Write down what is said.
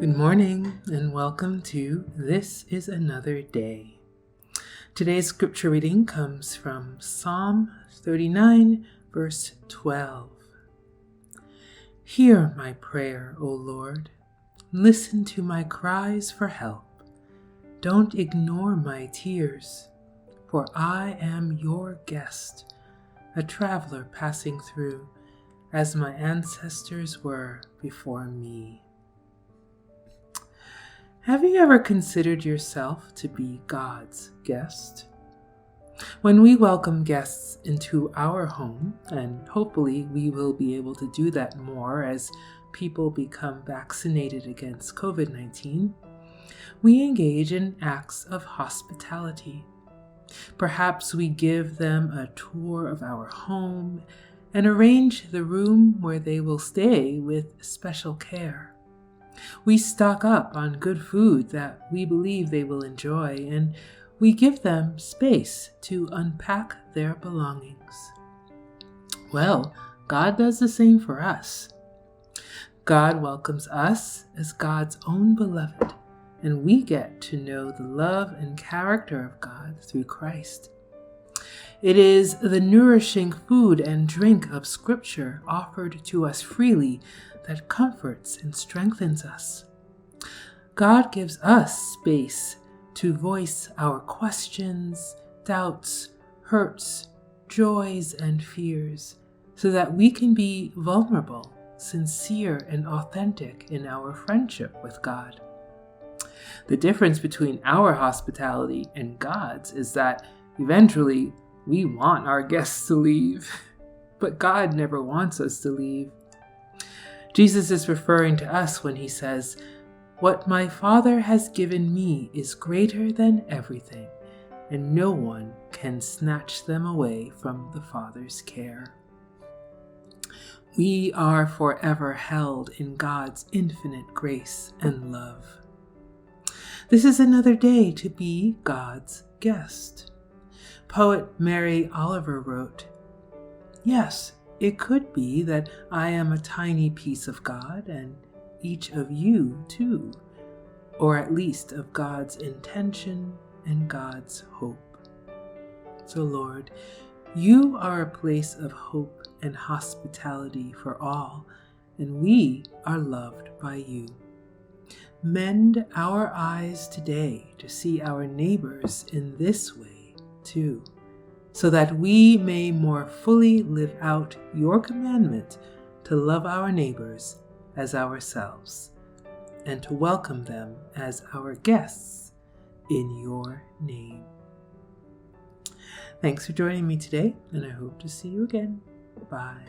Good morning and welcome to This is Another Day. Today's scripture reading comes from Psalm 39, verse 12. Hear my prayer, O Lord. Listen to my cries for help. Don't ignore my tears, for I am your guest, a traveler passing through, as my ancestors were before me. Have you ever considered yourself to be God's guest? When we welcome guests into our home, and hopefully we will be able to do that more as people become vaccinated against COVID-19, we engage in acts of hospitality. Perhaps we give them a tour of our home and arrange the room where they will stay with special care. We stock up on good food that we believe they will enjoy, and we give them space to unpack their belongings. Well, God does the same for us. God welcomes us as God's own beloved, and we get to know the love and character of God through Christ. It is the nourishing food and drink of Scripture offered to us freely that comforts and strengthens us. God gives us space to voice our questions, doubts, hurts, joys, and fears, so that we can be vulnerable, sincere, and authentic in our friendship with God. The difference between our hospitality and God's is that eventually we want our guests to leave, but God never wants us to leave. Jesus is referring to us when he says, "What my Father has given me is greater than everything, and no one can snatch them away from the Father's care." We are forever held in God's infinite grace and love. This is another day to be God's guest. Poet Mary Oliver wrote, "Yes, it could be that I am a tiny piece of God, and each of you too, or at least of God's intention and God's hope. So Lord, you are a place of hope and hospitality for all, and we are loved by you. Mend our eyes today to see our neighbors in this way too, so that we may more fully live out your commandment to love our neighbors as ourselves, and to welcome them as our guests in your name." Thanks for joining me today, and I hope to see you again. Bye.